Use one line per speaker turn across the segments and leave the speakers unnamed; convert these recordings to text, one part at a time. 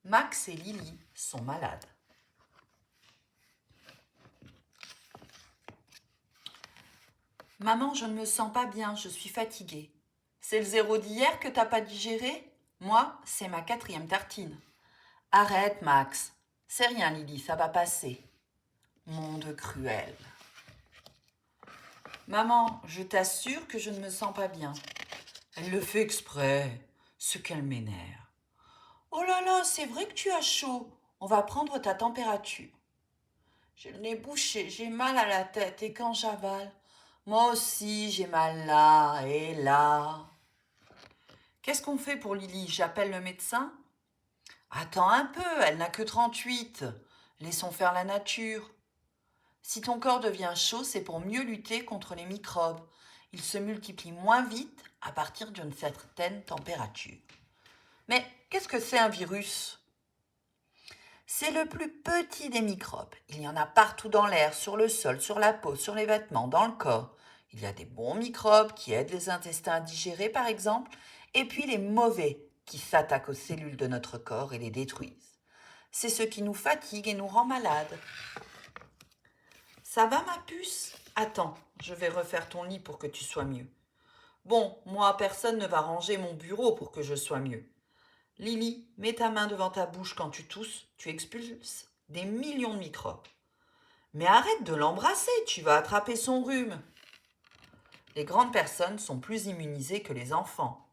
Max et Lily sont malades. Maman, je ne me sens pas bien, je suis fatiguée. C'est le 0 d'hier que t'as pas digéré? Moi, c'est ma 4e tartine. Arrête, Max. C'est rien, Lily, ça va passer. Monde cruel. Maman, je t'assure que je ne me sens pas bien. Elle le fait exprès. Ce qu'elle m'énerve. Oh là là, c'est vrai que tu as chaud. On va prendre ta température. J'ai le nez bouché, j'ai mal à la tête et quand j'avale, moi aussi j'ai mal là et là. Qu'est-ce qu'on fait pour Lily? J'appelle le médecin? Attends un peu, elle n'a que 38. Laissons faire la nature. Si ton corps devient chaud, c'est pour mieux lutter contre les microbes. Ils se multiplient moins vite à partir d'une certaine température. Mais qu'est-ce que c'est un virus? C'est le plus petit des microbes. Il y en a partout dans l'air, sur le sol, sur la peau, sur les vêtements, dans le corps. Il y a des bons microbes qui aident les intestins à digérer, par exemple, et puis les mauvais qui s'attaquent aux cellules de notre corps et les détruisent. C'est ce qui nous fatigue et nous rend malades. Ça va, ma puce? Attends, je vais refaire ton lit pour que tu sois mieux. Bon, moi, personne ne va ranger mon bureau pour que je sois mieux. Lily, mets ta main devant ta bouche quand tu tousses, tu expulses des millions de microbes. Mais arrête de l'embrasser, tu vas attraper son rhume. Les grandes personnes sont plus immunisées que les enfants.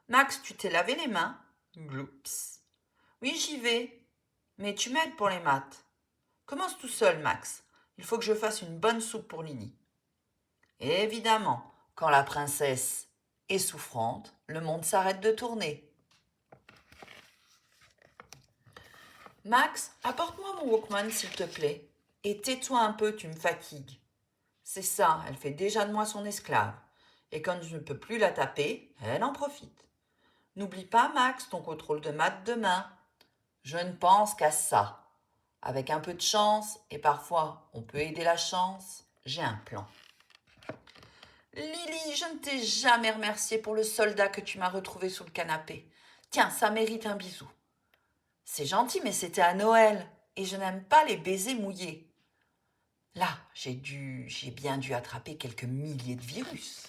Max, tu t'es lavé les mains? Gloups. Oui, j'y vais. Mais tu m'aides pour les maths. Commence tout seul, Max. Il faut que je fasse une bonne soupe pour Lily. Et évidemment, quand la princesse est souffrante, le monde s'arrête de tourner. Max, apporte-moi mon Walkman, s'il te plaît. Et tais-toi un peu, tu me fatigues. C'est ça, elle fait déjà de moi son esclave. Et quand je ne peux plus la taper, elle en profite. N'oublie pas, Max, ton contrôle de maths demain. Je ne pense qu'à ça. Avec un peu de chance, et parfois on peut aider la chance, j'ai un plan. Lily, je ne t'ai jamais remercié pour le soldat que tu m'as retrouvé sous le canapé. Tiens, ça mérite un bisou. C'est gentil, mais c'était à Noël, et je n'aime pas les baisers mouillés. Là, j'ai bien dû attraper quelques milliers de virus.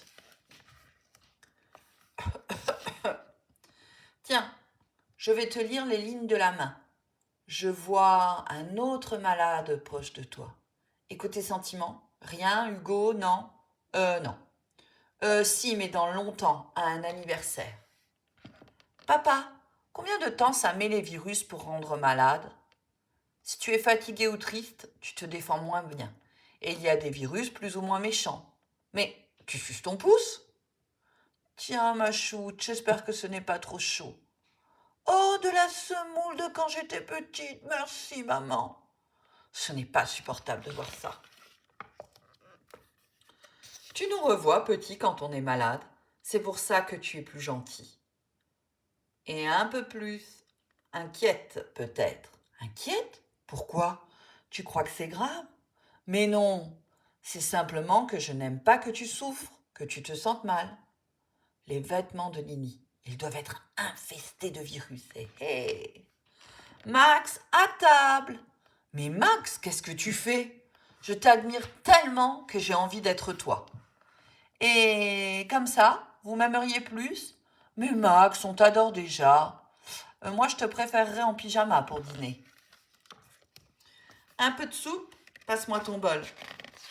Tiens, je vais te lire les lignes de la main. Je vois un autre malade proche de toi. Écoute tes sentiments. Rien, Hugo, non. Non. Si, mais dans longtemps, à un anniversaire. Papa, combien de temps ça met les virus pour rendre malade? Si tu es fatigué ou triste, tu te défends moins bien. Et il y a des virus plus ou moins méchants. Mais tu suces ton pouce? Tiens, ma choutte, j'espère que ce n'est pas trop chaud. Oh, de la semoule de quand j'étais petite, merci maman. Ce n'est pas supportable de voir ça. Tu nous revois, petit, quand on est malade. C'est pour ça que tu es plus gentil. Et un peu plus inquiète, peut-être. Inquiète? Pourquoi? Tu crois que c'est grave? Mais non, c'est simplement que je n'aime pas que tu souffres, que tu te sentes mal. Les vêtements de Nini, ils doivent être infestés de virus. Hé hé. Max, à table! Mais Max, qu'est-ce que tu fais? Je t'admire tellement que j'ai envie d'être toi. Et comme ça, vous m'aimeriez plus? Mais Max, on t'adore déjà. Moi, je te préférerais en pyjama pour dîner. Un peu de soupe? Passe-moi ton bol.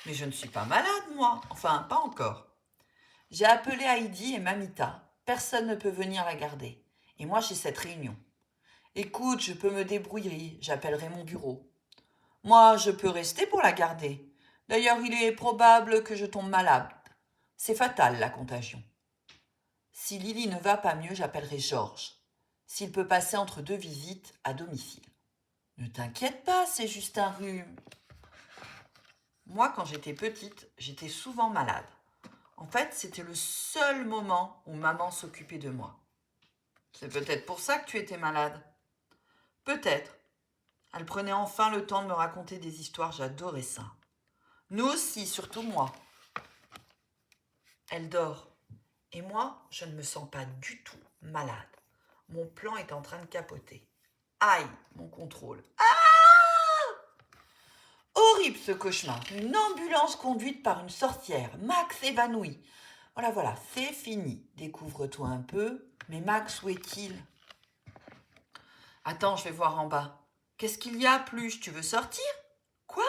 Mais je ne suis pas malade, moi. Enfin, pas encore. J'ai appelé Heidi et Mamita. Personne ne peut venir la garder. Et moi, j'ai cette réunion. Écoute, je peux me débrouiller. J'appellerai mon bureau. Moi, je peux rester pour la garder. D'ailleurs, il est probable que je tombe malade. C'est fatal, la contagion. Si Lily ne va pas mieux, j'appellerai Georges. S'il peut passer entre 2 visites à domicile. Ne t'inquiète pas, c'est juste un rhume. Moi, quand j'étais petite, j'étais souvent malade. En fait, c'était le seul moment où maman s'occupait de moi. C'est peut-être pour ça que tu étais malade. Peut-être. Elle prenait enfin le temps de me raconter des histoires, j'adorais ça. Nous aussi, surtout moi. Elle dort. Et moi, je ne me sens pas du tout malade. Mon plan est en train de capoter. Aïe, mon contrôle. Horrible ce cauchemar. Une ambulance conduite par une sorcière. Max évanoui. Voilà, c'est fini. Découvre-toi un peu. Mais Max, où est-il? Attends, je vais voir en bas. Qu'est-ce qu'il y a, Pluche? Tu veux sortir? Quoi?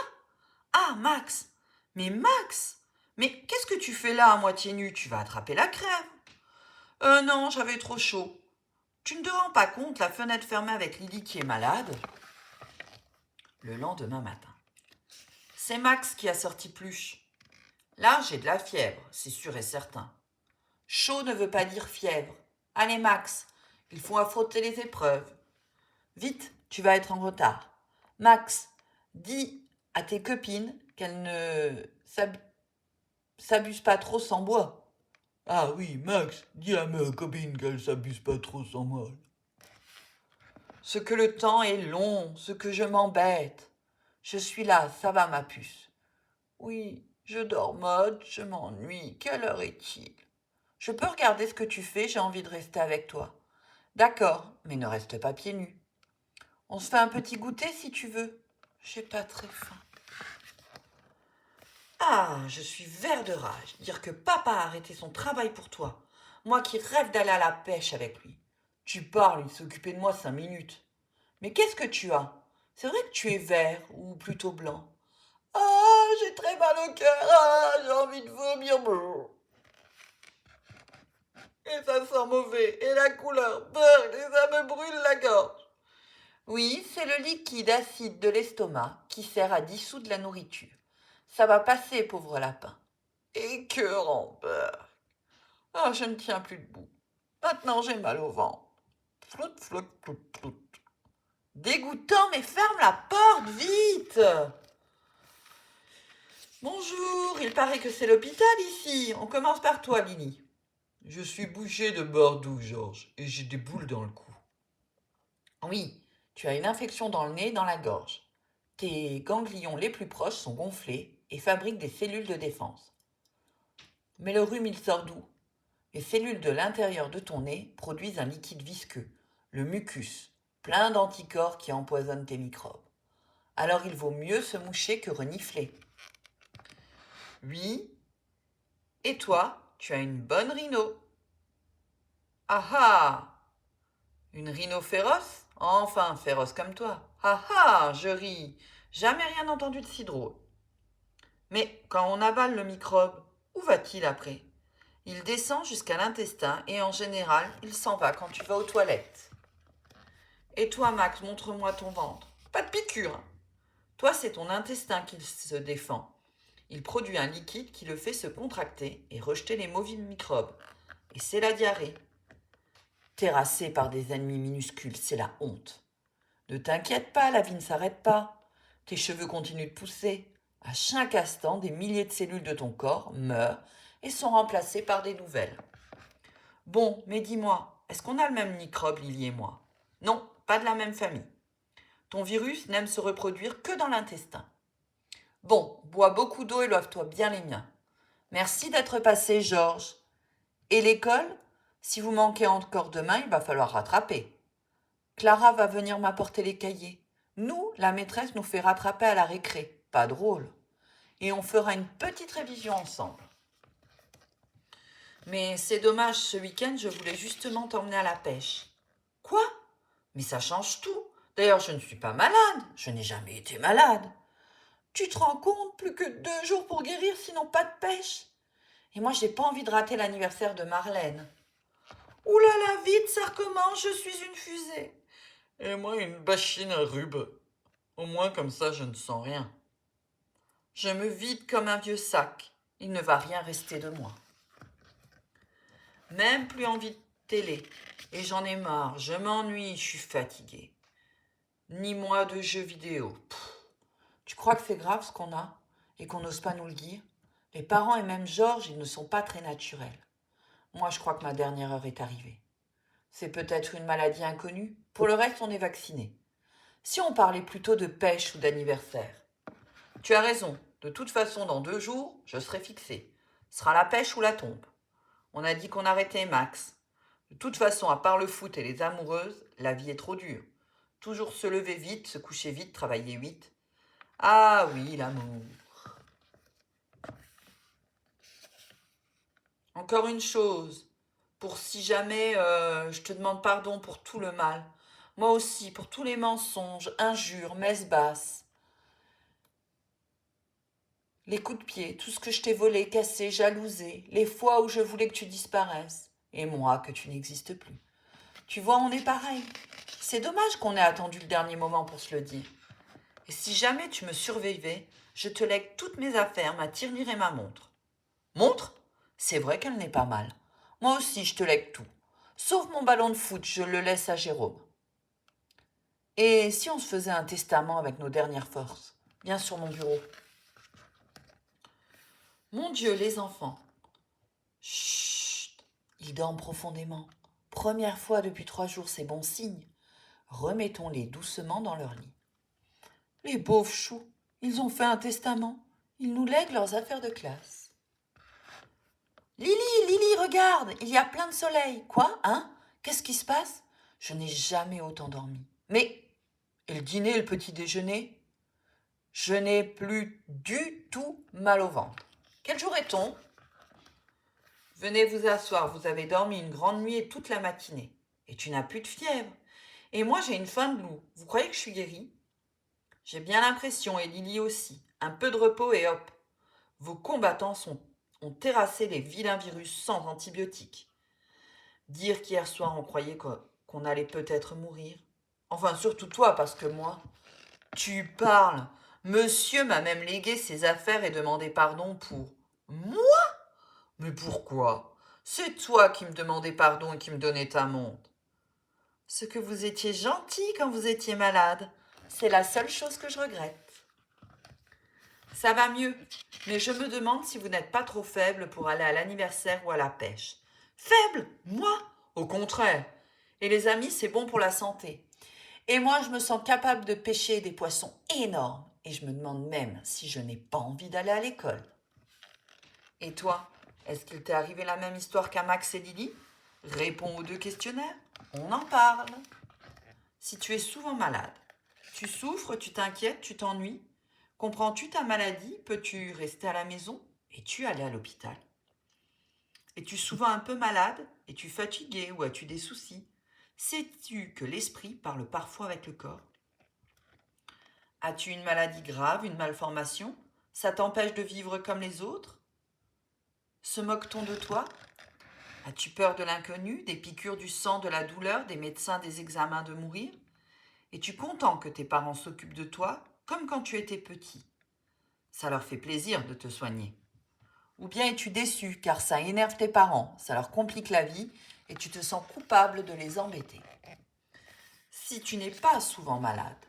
Ah, Max! Mais Max! Mais qu'est-ce que tu fais là à moitié nu? Tu vas attraper la crève. Non, j'avais trop chaud. Tu ne te rends pas compte, la fenêtre fermée avec Lily qui est malade? Le lendemain matin. C'est Max qui a sorti Pluche. Là, j'ai de la fièvre, c'est sûr et certain. Chaud ne veut pas dire fièvre. Allez, Max, il faut affronter les épreuves. Vite, tu vas être en retard. Max, dis à tes copines qu'elles ne s'abusent pas trop sans moi. Ah oui, Max, dis à mes copines qu'elles s'abusent pas trop sans moi. Ce que le temps est long, ce que je m'embête. Je suis là, ça va ma puce. Oui, je dors mode, je m'ennuie. Quelle heure est-il? Je peux regarder ce que tu fais, j'ai envie de rester avec toi. D'accord, mais ne reste pas pieds nus. On se fait un petit goûter si tu veux. J'ai pas très faim. Ah, je suis vert de rage. Dire que papa a arrêté son travail pour toi. Moi qui rêve d'aller à la pêche avec lui. Tu parles, il s'est occupé de moi 5 minutes. Mais qu'est-ce que tu as? C'est vrai que tu es vert ou plutôt blanc. Ah, j'ai très mal au cœur. Ah, j'ai envie de vomir. Et ça sent mauvais. Et la couleur, et ça me brûle la gorge. Oui, c'est le liquide acide de l'estomac qui sert à dissoudre la nourriture. Ça va passer, pauvre lapin. Écœurant, beurre. Ah, je ne tiens plus debout. Maintenant, j'ai mal au ventre. Flout, flout, flout, flout. Dégoûtant, mais ferme la porte, vite! Bonjour, il paraît que c'est l'hôpital ici. On commence par toi, Lily. Je suis bouché de Bordeaux, Georges, et j'ai des boules dans le cou. Oui, tu as une infection dans le nez et dans la gorge. Tes ganglions les plus proches sont gonflés et fabriquent des cellules de défense. Mais le rhume, il sort d'où? Les cellules de l'intérieur de ton nez produisent un liquide visqueux, le mucus, plein d'anticorps qui empoisonnent tes microbes. Alors il vaut mieux se moucher que renifler. Oui. Et toi, tu as une bonne rhino. Ah ah! Une rhino féroce? Enfin, féroce comme toi. Ah ah, je ris. Jamais rien entendu de si drôle. Mais quand on avale le microbe, où va-t-il après? Il descend jusqu'à l'intestin et en général, il s'en va quand tu vas aux toilettes. Et toi, Max, montre-moi ton ventre. Pas de piqûre, hein. Toi, c'est ton intestin qui se défend. Il produit un liquide qui le fait se contracter et rejeter les mauvais microbes. Et c'est la diarrhée. Terrassé par des ennemis minuscules, c'est la honte. Ne t'inquiète pas, la vie ne s'arrête pas. Tes cheveux continuent de pousser. À chaque instant, des milliers de cellules de ton corps meurent et sont remplacées par des nouvelles. Bon, mais dis-moi, est-ce qu'on a le même microbe, Lily et moi? Non, pas de la même famille. Ton virus n'aime se reproduire que dans l'intestin. Bon, bois beaucoup d'eau et lave-toi bien les miens. Merci d'être passé, Georges. Et l'école? Si vous manquez encore demain, il va falloir rattraper. Clara va venir m'apporter les cahiers. Nous, la maîtresse nous fait rattraper à la récré. Pas drôle. Et on fera une petite révision ensemble. Mais c'est dommage, ce week-end, je voulais justement t'emmener à la pêche. Quoi? Mais ça change tout. D'ailleurs, je ne suis pas malade. Je n'ai jamais été malade. Tu te rends compte? Plus que 2 jours pour guérir, sinon pas de pêche. Et moi, j'ai pas envie de rater l'anniversaire de Marlène. Ouh là là, vite, ça recommence, je suis une fusée. Et moi, une bachine à rubes. Au moins, comme ça, je ne sens rien. Je me vide comme un vieux sac. Il ne va rien rester de moi. Même plus envie de télé. Et j'en ai marre, je m'ennuie, je suis fatiguée. Ni moi de jeux vidéo. Tu crois que c'est grave ce qu'on a et qu'on n'ose pas nous le dire? Les parents et même Georges, ils ne sont pas très naturels. Moi, je crois que ma dernière heure est arrivée. C'est peut-être une maladie inconnue. Pour le reste, on est vacciné. Si on parlait plutôt de pêche ou d'anniversaire. Tu as raison. De toute façon, dans 2 jours, je serai fixée. Ce sera la pêche ou la tombe. On a dit qu'on arrêtait Max. De toute façon, à part le foot et les amoureuses, la vie est trop dure. Toujours se lever vite, se coucher vite, travailler vite. Ah oui, l'amour. Encore une chose, pour si jamais je te demande pardon pour tout le mal. Moi aussi, pour tous les mensonges, injures, messes basses. Les coups de pied, tout ce que je t'ai volé, cassé, jalousé, les fois où je voulais que tu disparaisses, et moi que tu n'existes plus. Tu vois, on est pareil. C'est dommage qu'on ait attendu le dernier moment pour se le dire. Et si jamais tu me surveillais, je te lègue toutes mes affaires, ma tirelire et ma montre. Montre? C'est vrai qu'elle n'est pas mal. Moi aussi, je te lègue tout. Sauf mon ballon de foot, je le laisse à Jérôme. Et si on se faisait un testament avec nos dernières forces? Viens sur mon bureau. Mon Dieu, les enfants. Chut! Ils dorment profondément. Première fois depuis 3 jours, c'est bon signe. Remettons-les doucement dans leur lit. Les pauvres choux, ils ont fait un testament. Ils nous lèguent leurs affaires de classe. Lily, Lily, regarde, il y a plein de soleil. Quoi, hein? Qu'est-ce qui se passe? Je n'ai jamais autant dormi. Mais, et le dîner, le petit déjeuner? Je n'ai plus du tout mal au ventre. Quel jour est-on? Venez vous asseoir, vous avez dormi une grande nuit et toute la matinée. Et tu n'as plus de fièvre. Et moi, j'ai une faim de loup. Vous croyez que je suis guérie? J'ai bien l'impression, et Lily aussi. Un peu de repos et hop. Vos combattants ont terrassé les vilains virus sans antibiotiques. Dire qu'hier soir on croyait qu'on allait peut-être mourir. Enfin, surtout toi, parce que moi. Tu parles. Monsieur m'a même légué ses affaires et demandé pardon pour. Moi? Mais pourquoi? C'est toi qui me demandais pardon et qui me donnais ta montre. Ce que vous étiez gentil quand vous étiez malade. C'est la seule chose que je regrette. Ça va mieux, mais je me demande si vous n'êtes pas trop faible pour aller à l'anniversaire ou à la pêche. Faible? Moi? Au contraire. Et les amis, c'est bon pour la santé. Et moi, je me sens capable de pêcher des poissons énormes. Et je me demande même si je n'ai pas envie d'aller à l'école. Et toi, est-ce qu'il t'est arrivé la même histoire qu'à Max et Lily? Réponds aux 2 questionnaires. On en parle. Si tu es souvent malade, tu souffres, tu t'inquiètes, tu t'ennuies, comprends-tu ta maladie? Peux-tu rester à la maison? Es-tu allé à l'hôpital? Es-tu souvent un peu malade? Es-tu fatigué ou as-tu des soucis? Sais-tu que l'esprit parle parfois avec le corps? As-tu une maladie grave, une malformation? Ça t'empêche de vivre comme les autres? Se moque-t-on de toi? As-tu peur de l'inconnu, des piqûres du sang, de la douleur, des médecins, des examens, de mourir? Es-tu content que tes parents s'occupent de toi, comme quand tu étais petit? Ça leur fait plaisir de te soigner. Ou bien es-tu déçu car ça énerve tes parents, ça leur complique la vie et tu te sens coupable de les embêter. Si tu n'es pas souvent malade,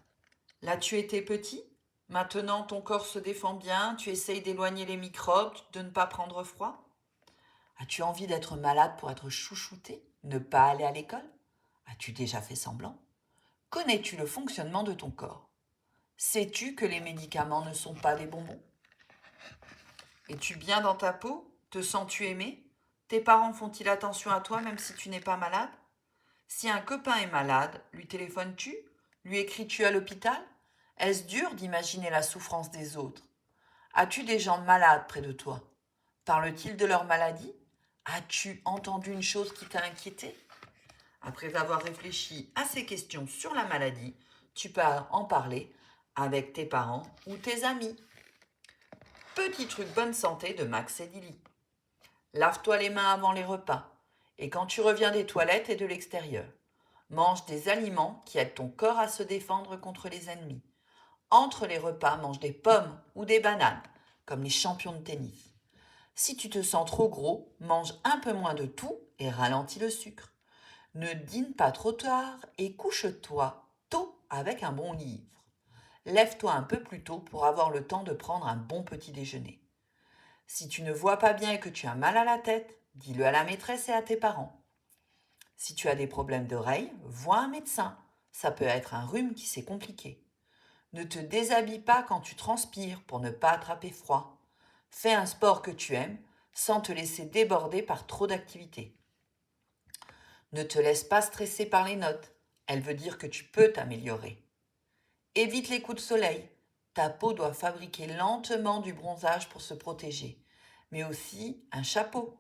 l'as-tu été petit? Maintenant ton corps se défend bien, tu essayes d'éloigner les microbes, de ne pas prendre froid? As-tu envie d'être malade pour être chouchouté, ne pas aller à l'école? As-tu déjà fait semblant? Connais-tu le fonctionnement de ton corps? Sais-tu que les médicaments ne sont pas des bonbons? Es-tu bien dans ta peau? Te sens-tu aimé? Tes parents font-ils attention à toi même si tu n'es pas malade? Si un copain est malade, lui téléphones-tu? Lui écris-tu à l'hôpital? Est-ce dur d'imaginer la souffrance des autres? As-tu des gens malades près de toi? Parlent-ils de leur maladie? As-tu entendu une chose qui t'a inquiété? Après avoir réfléchi à ces questions sur la maladie, tu peux en parler avec tes parents ou tes amis. Petit truc bonne santé de Max et Lily. Lave-toi les mains avant les repas et quand tu reviens des toilettes et de l'extérieur. Mange des aliments qui aident ton corps à se défendre contre les ennemis. Entre les repas, mange des pommes ou des bananes, comme les champions de tennis. Si tu te sens trop gros, mange un peu moins de tout et ralentis le sucre. Ne dîne pas trop tard et couche-toi tôt avec un bon livre. Lève-toi un peu plus tôt pour avoir le temps de prendre un bon petit déjeuner. Si tu ne vois pas bien et que tu as mal à la tête, dis-le à la maîtresse et à tes parents. Si tu as des problèmes d'oreille, vois un médecin. Ça peut être un rhume qui s'est compliqué. Ne te déshabille pas quand tu transpires pour ne pas attraper froid. Fais un sport que tu aimes sans te laisser déborder par trop d'activités. Ne te laisse pas stresser par les notes. Elle veut dire que tu peux t'améliorer. Évite les coups de soleil. Ta peau doit fabriquer lentement du bronzage pour se protéger, mais aussi un chapeau.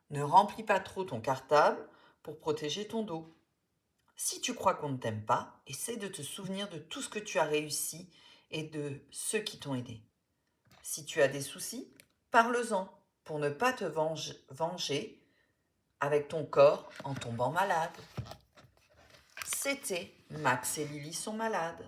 Ne remplis pas trop ton cartable pour protéger ton dos. Si tu crois qu'on ne t'aime pas, essaie de te souvenir de tout ce que tu as réussi et de ceux qui t'ont aidé. Si tu as des soucis, parle-en pour ne pas te venger avec ton corps en tombant malade. C'était Max et Lily sont malades.